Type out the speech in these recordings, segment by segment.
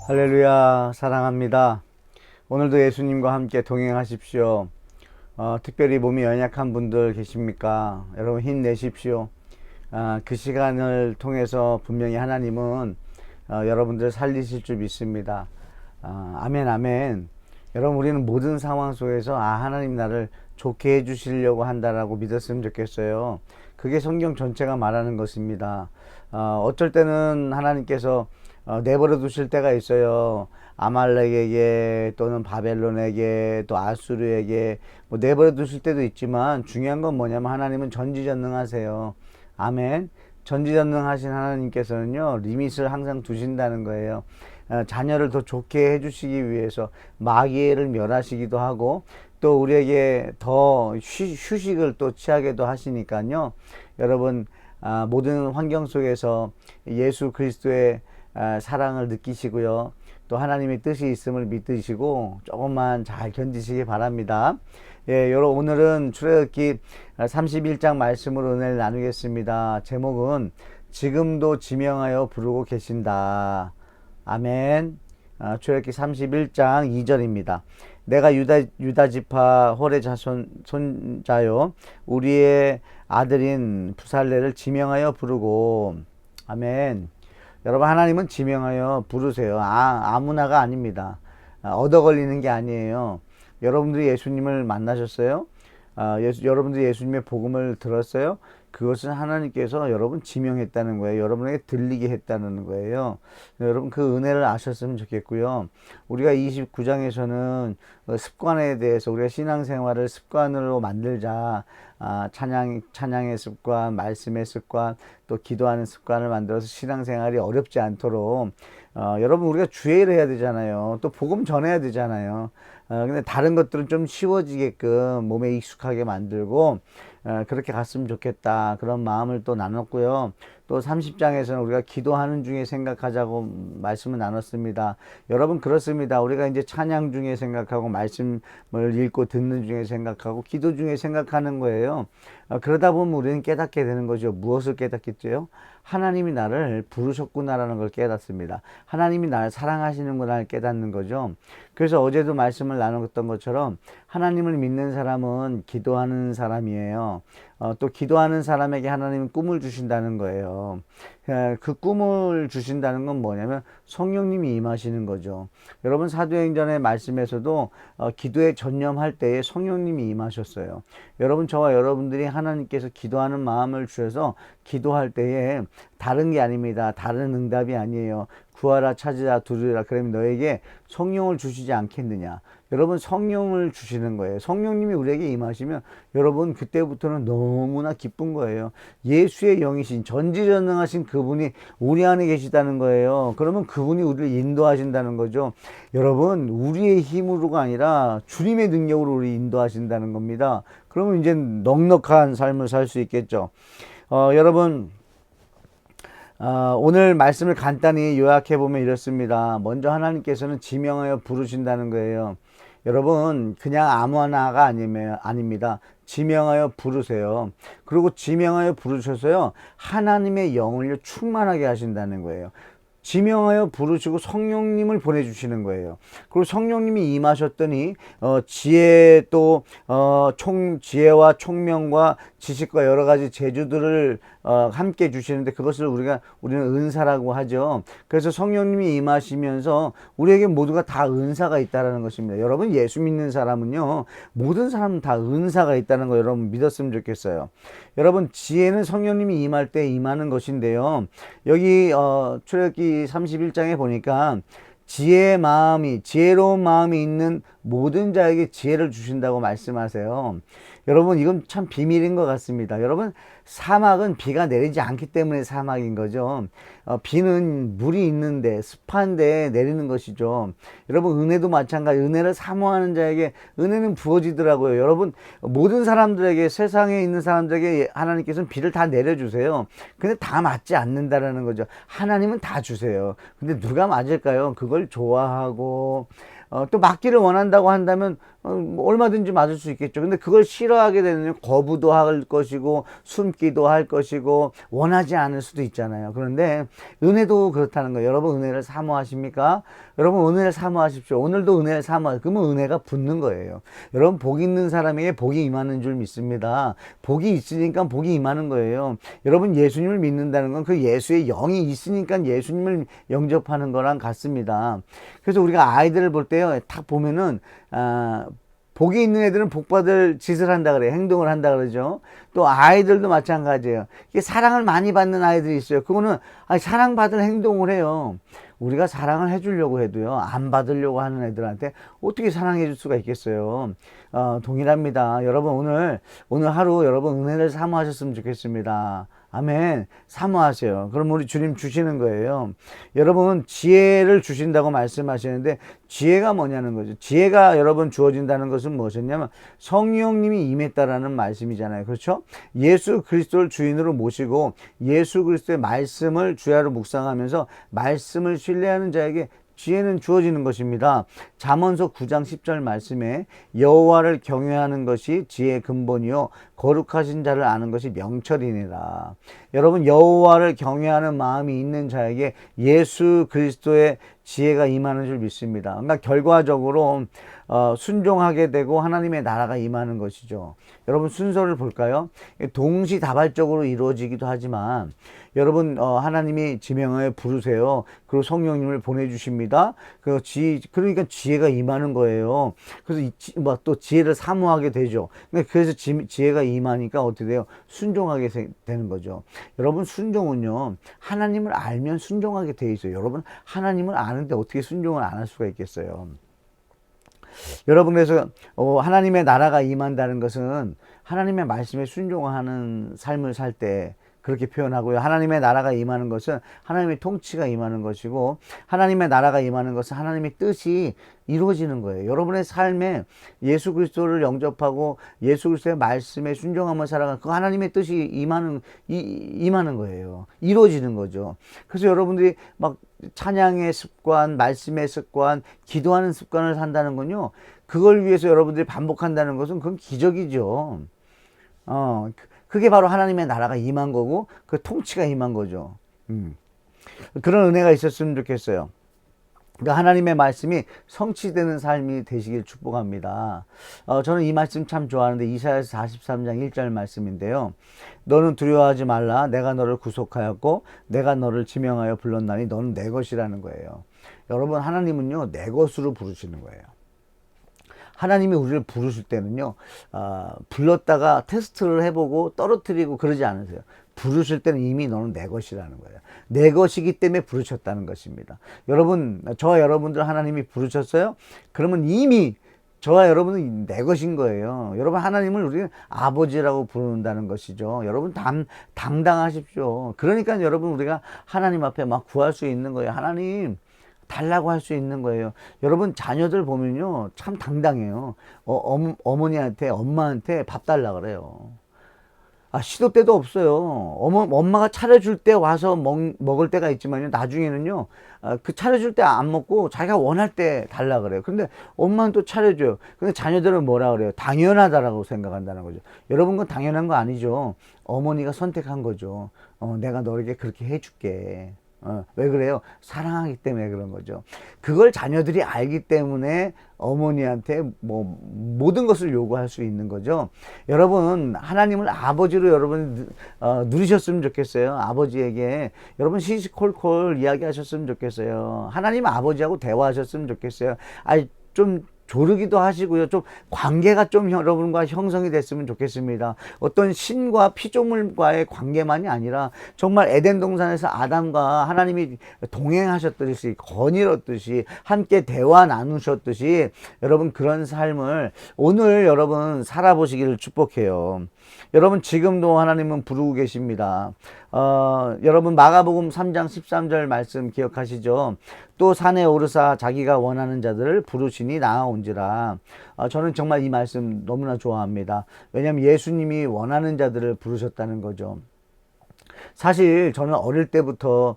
할렐루야, 사랑합니다. 오늘도 예수님과 함께 동행하십시오. 특별히 몸이 연약한 분들 계십니까? 여러분 힘내십시오. 그 시간을 통해서 분명히 하나님은 여러분들 살리실 줄 믿습니다. 아멘, 아멘. 여러분, 우리는 모든 상황 속에서 하나님 나를 좋게 해주시려고 한다라고 믿었으면 좋겠어요. 그게 성경 전체가 말하는 것입니다. 어쩔 때는 하나님께서 내버려 두실 때가 있어요. 아말렉에게 또는 바벨론에게 또 아수르에게 내버려 두실 때도 있지만, 중요한 건 뭐냐면 하나님은 전지전능하세요. 아멘. 전지전능하신 하나님께서는요, 리밋을 항상 두신다는 거예요. 자녀를 더 좋게 해주시기 위해서 마귀를 멸하시기도 하고, 또 우리에게 더 휴식을 또 취하게도 하시니까요. 여러분, 모든 환경 속에서 예수 그리스도의 사랑을 느끼시고요. 또 하나님의 뜻이 있음을 믿으시고 조금만 잘 견디시기 바랍니다. 예, 여러분, 오늘은 출애굽기 31장 말씀으로 은혜를 나누겠습니다. 제목은 지금도 지명하여 부르고 계신다. 아멘. 출애굽기 31장 2절입니다. 내가 유다 지파 홀의 손자요 우리의 아들인 부살레를 지명하여 부르고. 아멘. 여러분, 하나님은 지명하여 부르세요. 아무나가 아닙니다. 얻어 걸리는 게 아니에요. 여러분들이 예수님을 만나셨어요? 여러분들이 예수님의 복음을 들었어요? 그것은 하나님께서 여러분 지명했다는 거예요. 여러분에게 들리게 했다는 거예요. 여러분, 그 은혜를 아셨으면 좋겠고요. 우리가 29장에서는 습관에 대해서, 우리가 신앙생활을 습관으로 만들자, 찬양의 습관, 말씀의 습관, 또 기도하는 습관을 만들어서 신앙생활이 어렵지 않도록, 여러분, 우리가 주의를 해야 되잖아요. 또 복음 전해야 되잖아요. 근데 다른 것들은 좀 쉬워지게끔 몸에 익숙하게 만들고, 그렇게 갔으면 좋겠다, 그런 마음을 또 나눴고요. 또 30장에서는 우리가 기도하는 중에 생각하자고 말씀을 나눴습니다. 여러분, 그렇습니다. 우리가 이제 찬양 중에 생각하고, 말씀을 읽고 듣는 중에 생각하고, 기도 중에 생각하는 거예요. 그러다 보면 우리는 깨닫게 되는 거죠. 무엇을 깨닫겠죠? 하나님이 나를 부르셨구나라는 걸 깨닫습니다. 하나님이 나를 사랑하시는구나를 깨닫는 거죠. 그래서 어제도 말씀을 나눴던 것처럼 하나님을 믿는 사람은 기도하는 사람이에요. 또 기도하는 사람에게 하나님은 꿈을 주신다는 거예요. 그 꿈을 주신다는 건 뭐냐면 성령님이 임하시는 거죠. 여러분, 사도행전의 말씀에서도 기도에 전념할 때에 성령님이 임하셨어요. 여러분, 저와 여러분들이 하나님께서 기도하는 마음을 주셔서 기도할 때에 다른 게 아닙니다. 다른 응답이 아니에요. 구하라, 찾으라, 두드리라. 그러면 너에게 성령을 주시지 않겠느냐. 여러분, 성령을 주시는 거예요. 성령님이 우리에게 임하시면 여러분, 그때부터는 너무나 기쁜 거예요. 예수의 영이신, 전지전능하신 그분이 우리 안에 계시다는 거예요. 그러면 그분이 우리를 인도하신다는 거죠. 여러분, 우리의 힘으로가 아니라 주님의 능력으로 우리 인도하신다는 겁니다. 그러면 이제 넉넉한 삶을 살 수 있겠죠. 여러분, 오늘 말씀을 간단히 요약해 보면 이렇습니다. 먼저 하나님께서는 지명하여 부르신다는 거예요. 여러분, 그냥 아무나가 아닙니다. 지명하여 부르세요. 그리고 지명하여 부르셔서요, 하나님의 영을 충만하게 하신다는 거예요. 지명하여 부르시고 성령님을 보내주시는 거예요. 그리고 성령님이 임하셨더니 지혜, 또 지혜와 총명과 지식과 여러 가지 재주들을 함께 주시는데, 그것을 우리는 은사라고 하죠. 그래서 성령님이 임하시면서 우리에게 모두가 다 은사가 있다라는 것입니다. 여러분, 예수 믿는 사람은요, 모든 사람은 다 은사가 있다는 거 여러분 믿었으면 좋겠어요. 여러분, 지혜는 성령님이 임할 때 임하는 것인데요. 여기 출애굽기 31장에 보니까 지혜로운 마음이 있는 모든 자에게 지혜를 주신다고 말씀하세요. 여러분, 이건 참 비밀인 것 같습니다. 여러분, 사막은 비가 내리지 않기 때문에 사막인 거죠. 비는 물이 있는데, 습한데 내리는 것이죠. 여러분, 은혜도 마찬가지. 은혜를 사모하는 자에게 은혜는 부어지더라고요. 여러분, 모든 사람들에게, 세상에 있는 사람들에게 하나님께서는 비를 다 내려주세요. 근데 다 맞지 않는다라는 거죠. 하나님은 다 주세요. 근데 누가 맞을까요? 그걸 좋아하고 또 맞기를 원한다고 한다면 뭐 얼마든지 맞을 수 있겠죠. 근데 그걸 싫어하게 되면 거부도 할 것이고 숨기도 할 것이고 원하지 않을 수도 있잖아요. 그런데 은혜도 그렇다는 거예요. 여러분 은혜를 사모하십니까? 여러분 은혜를 사모하십시오. 오늘도 은혜를 사모하십시오. 그러면 은혜가 붙는 거예요. 여러분 복 있는 사람에게 복이 임하는 줄 믿습니다. 복이 있으니까 복이 임하는 거예요. 여러분 예수님을 믿는다는 건 그 예수의 영이 있으니까 예수님을 영접하는 거랑 같습니다. 그래서 우리가 아이들을 볼 때요, 딱 보면은 복이 있는 애들은 복받을 짓을 한다 그래요. 행동을 한다 그러죠. 또 아이들도 마찬가지예요. 이게 사랑을 많이 받는 아이들이 있어요. 그거는 사랑받을 행동을 해요. 우리가 사랑을 해주려고 해도요, 안 받으려고 하는 애들한테 어떻게 사랑해 줄 수가 있겠어요. 동일합니다. 여러분 오늘 하루 여러분 은혜를 사모하셨으면 좋겠습니다. 아멘. 사모하세요. 그럼 우리 주님 주시는 거예요. 여러분 지혜를 주신다고 말씀하시는데 지혜가 뭐냐는 거죠. 지혜가 여러분 주어진다는 것은 무엇이냐면 성령님이 임했다라는 말씀이잖아요. 그렇죠? 예수 그리스도를 주인으로 모시고 예수 그리스도의 말씀을 주야로 묵상하면서 말씀을 신뢰하는 자에게 지혜는 주어지는 것입니다. 잠언서 9장 10절 말씀에 여호와를 경외하는 것이 지혜의 근본이요 거룩하신 자를 아는 것이 명철이니라. 여러분 여호와를 경외하는 마음이 있는 자에게 예수 그리스도의 지혜가 임하는 줄 믿습니다. 그러니까 결과적으로 순종하게 되고 하나님의 나라가 임하는 것이죠. 여러분 순서를 볼까요? 동시다발적으로 이루어지기도 하지만 여러분 하나님이 지명하여 부르세요. 그리고 성령님을 보내주십니다. 그러니까 지혜가 임하는 거예요. 그래서 또 지혜를 사모하게 되죠. 그래서 지혜가 임하니까 어떻게 돼요? 순종하게 되는 거죠. 여러분 순종은요, 하나님을 알면 순종하게 돼 있어요. 여러분 하나님을 아는데 어떻게 순종을 안 할 수가 있겠어요? 여러분 그래서 하나님의 나라가 임한다는 것은 하나님의 말씀에 순종하는 삶을 살 때 그렇게 표현하고요. 하나님의 나라가 임하는 것은 하나님의 통치가 임하는 것이고 하나님의 나라가 임하는 것은 하나님의 뜻이 이루어지는 거예요. 여러분의 삶에 예수 그리스도를 영접하고 예수 그리스도의 말씀에 순종하며 살아가는 그 하나님의 뜻이 임하는 거예요. 이루어지는 거죠. 그래서 여러분들이 막 찬양의 습관, 말씀의 습관, 기도하는 습관을 산다는 건요, 그걸 위해서 여러분들이 반복한다는 것은 그건 기적이죠. 그게 바로 하나님의 나라가 임한 거고 그 통치가 임한 거죠. 그런 은혜가 있었으면 좋겠어요. 그러니까 하나님의 말씀이 성취되는 삶이 되시길 축복합니다. 저는 이 말씀 참 좋아하는데 이사야서 43장 1절 말씀인데요. 너는 두려워하지 말라. 내가 너를 구속하였고 내가 너를 지명하여 불렀나니 너는 내 것이라는 거예요. 여러분 하나님은요 내 것으로 부르시는 거예요. 하나님이 우리를 부르실 때는요, 불렀다가 테스트를 해보고 떨어뜨리고 그러지 않으세요. 부르실 때는 이미 너는 내 것이라는 거예요. 내 것이기 때문에 부르셨다는 것입니다. 여러분, 저와 여러분들 하나님이 부르셨어요? 그러면 이미 저와 여러분은 내 것인 거예요. 여러분 하나님을 우리는 아버지라고 부른다는 것이죠. 여러분 당당하십시오. 그러니까 여러분 우리가 하나님 앞에 막 구할 수 있는 거예요. 하나님 달라고 할 수 있는 거예요. 여러분 자녀들 보면요 참 당당해요. 어머니한테 엄마한테 밥 달라 그래요. 시도 때도 없어요. 엄마가 차려줄 때 와서 먹을 때가 있지만요 나중에는요 그 차려줄 때 안 먹고 자기가 원할 때 달라 그래요. 근데 엄마는 또 차려줘요. 근데 자녀들은 뭐라 그래요? 당연하다라고 생각한다는 거죠. 여러분 건 당연한 거 아니죠. 어머니가 선택한 거죠. 내가 너에게 그렇게 해줄게. 왜 그래요? 사랑하기 때문에 그런 거죠. 그걸 자녀들이 알기 때문에 어머니한테 모든 것을 요구할 수 있는 거죠. 여러분 하나님을 아버지로 여러분 누리셨으면 좋겠어요. 아버지에게 여러분 시시콜콜 이야기하셨으면 좋겠어요. 하나님 아버지하고 대화하셨으면 좋겠어요. 좀 조르기도 하시고요. 좀 관계가 좀 여러분과 형성이 됐으면 좋겠습니다. 어떤 신과 피조물과의 관계만이 아니라 정말 에덴 동산에서 아담과 하나님이 동행하셨듯이 거닐었듯이 함께 대화 나누셨듯이 여러분 그런 삶을 오늘 여러분 살아보시기를 축복해요. 여러분 지금도 하나님은 부르고 계십니다. 여러분 마가복음 3장 13절 말씀 기억하시죠? 또 산에 오르사 자기가 원하는 자들을 부르시니 나아온지라. 저는 정말 이 말씀 너무나 좋아합니다. 왜냐하면 예수님이 원하는 자들을 부르셨다는 거죠. 사실 저는 어릴 때부터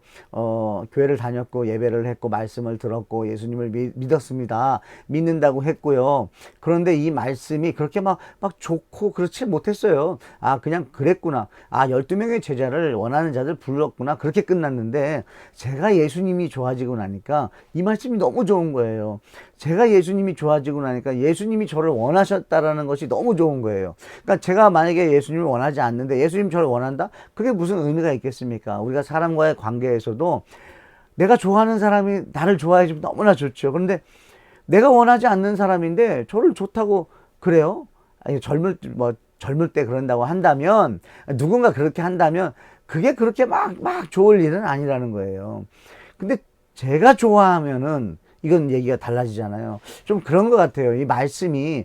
교회를 다녔고 예배를 했고 말씀을 들었고 예수님을 믿었습니다. 믿는다고 했고요. 그런데 이 말씀이 그렇게 막 좋고 그렇지 못했어요. 아, 그냥 그랬구나. 아, 12명의 제자를 원하는 자들 불렀구나. 그렇게 끝났는데 제가 예수님이 좋아지고 나니까 이 말씀이 너무 좋은 거예요. 제가 예수님이 좋아지고 나니까 예수님이 저를 원하셨다라는 것이 너무 좋은 거예요. 그러니까 제가 만약에 예수님을 원하지 않는데 예수님 저를 원한다? 그게 무슨 의미가 있겠습니까? 우리가 사람과의 관계에서도 내가 좋아하는 사람이 나를 좋아해 주면 너무나 좋죠. 그런데 내가 원하지 않는 사람인데 저를 좋다고 그래요? 아니, 젊을 때 그런다고 한다면, 누군가 그렇게 한다면 그게 그렇게 막 좋을 일은 아니라는 거예요. 근데 제가 좋아하면은 이건 얘기가 달라지잖아요. 좀 그런 것 같아요. 이 말씀이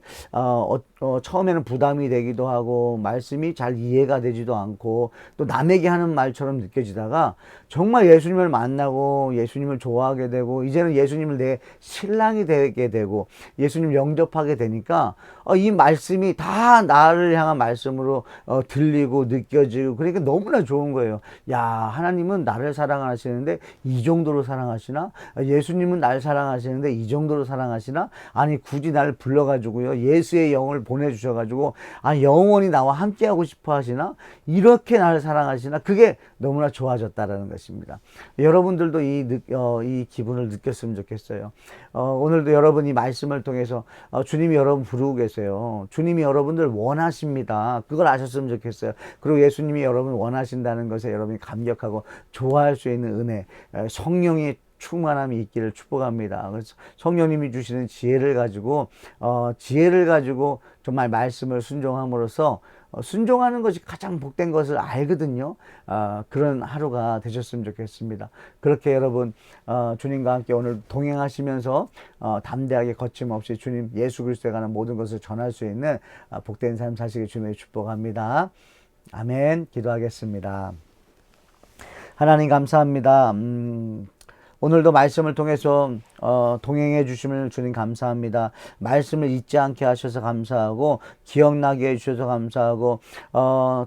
처음에는 부담이 되기도 하고 말씀이 잘 이해가 되지도 않고 또 남에게 하는 말처럼 느껴지다가 정말 예수님을 만나고 예수님을 좋아하게 되고 이제는 예수님을 내 신랑이 되게 되고 예수님 영접하게 되니까 이 말씀이 다 나를 향한 말씀으로 들리고 느껴지고 그러니까 너무나 좋은 거예요. 야, 하나님은 나를 사랑하시는데 이 정도로 사랑하시나? 예수님은 날 사랑하시는데 이 정도로 사랑하시나? 아니, 굳이 나를 불러가지고요, 예수의 영을 보내주셔가지고 영원히 나와 함께하고 싶어 하시나? 이렇게 나를 사랑하시나? 그게 너무나 좋아졌다라는 것입니다. 여러분들도 이 기분을 느꼈으면 좋겠어요. 오늘도 여러분이 말씀을 통해서 주님이 여러분 부르고 계세요. 주님이 여러분들 원하십니다. 그걸 아셨으면 좋겠어요. 그리고 예수님이 여러분 원하신다는 것에 여러분이 감격하고 좋아할 수 있는 은혜, 성령이 충만함이 있기를 축복합니다. 그래서 성령님이 주시는 지혜를 가지고 정말 말씀을 순종함으로써 순종하는 것이 가장 복된 것을 알거든요. 그런 하루가 되셨으면 좋겠습니다. 그렇게 여러분 주님과 함께 오늘 동행하시면서 담대하게 거침없이 주님 예수 그리스도에 관한 모든 것을 전할 수 있는 복된 삶 사시길 주님의 축복합니다. 아멘. 기도하겠습니다. 하나님 감사합니다. 오늘도 말씀을 통해서 동행해 주심을 주님 감사합니다. 말씀을 잊지 않게 하셔서 감사하고 기억나게 해주셔서 감사하고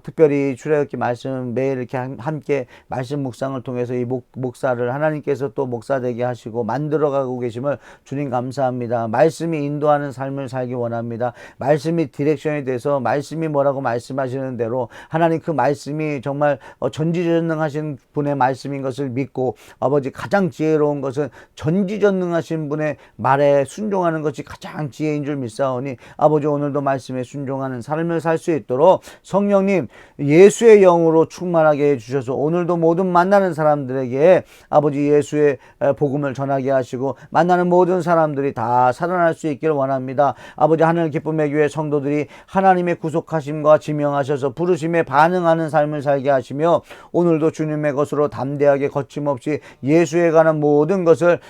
특별히 출애굽기 말씀 매일 이렇게 함께 말씀 묵상을 통해서 이 목사를 하나님께서 또 목사 되게 하시고 만들어가고 계심을 주님 감사합니다. 말씀이 인도하는 삶을 살기 원합니다. 말씀이 디렉션이 돼서 말씀이 뭐라고 말씀하시는 대로 하나님 그 말씀이 정말 전지전능하신 분의 말씀인 것을 믿고 아버지 가장 지혜로운 것은 전지전능하신 분의 말에 순종하는 것이 가장 지혜인 줄 믿사오니 아버지 오늘도 말씀에 순종하는 삶을 살 수 있도록 성령님 예수의 영으로 충만하게 해주셔서 오늘도 모든 만나는 사람들에게 아버지 예수의 복음을 전하게 하시고 만나는 모든 사람들이 다 살아날 수 있기를 원합니다. 아버지 하늘 기쁨의 교회 성도들이 하나님의 구속하심과 지명하셔서 부르심에 반응하는 삶을 살게 하시며 오늘도 주님의 것으로 담대하게 거침없이 예수에 관한 모든 것을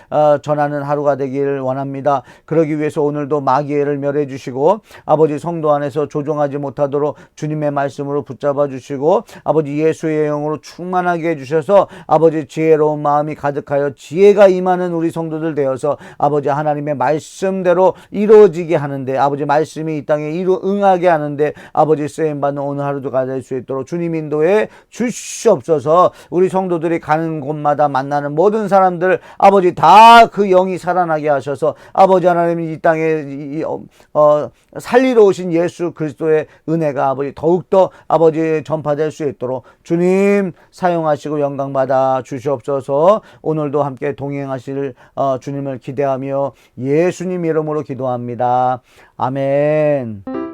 전하는 하루가 되기를 원합니다. 그러기 위해서 오늘도 마귀를 멸해 주시고 아버지 성도 안에서 조종하지 못하도록 주님의 말씀으로 붙잡아 주시고 아버지 예수의 영으로 충만하게 해주셔서 아버지 지혜로운 마음이 가득하여 지혜가 임하는 우리 성도들 되어서 아버지 하나님의 말씀대로 이루어지게 하는데 아버지 말씀이 이 땅에 응하게 하는데 아버지 쓰임받는 오늘 하루가 될 수 있도록 주님 인도해 주시옵소서. 우리 성도들이 가는 곳마다 만나는 모든 사람들 아버지 다 그 영이 살아나게 하셔서 아버지 하나님 이 땅에 살리러 오신 예수 그리스도의 은혜가 아버지 더욱더 아버지 전파될 수 있도록 주님 사용하시고 영광받아 주시옵소서. 오늘도 함께 동행하실 주님을 기대하며 예수님 이름으로 기도합니다. 아멘.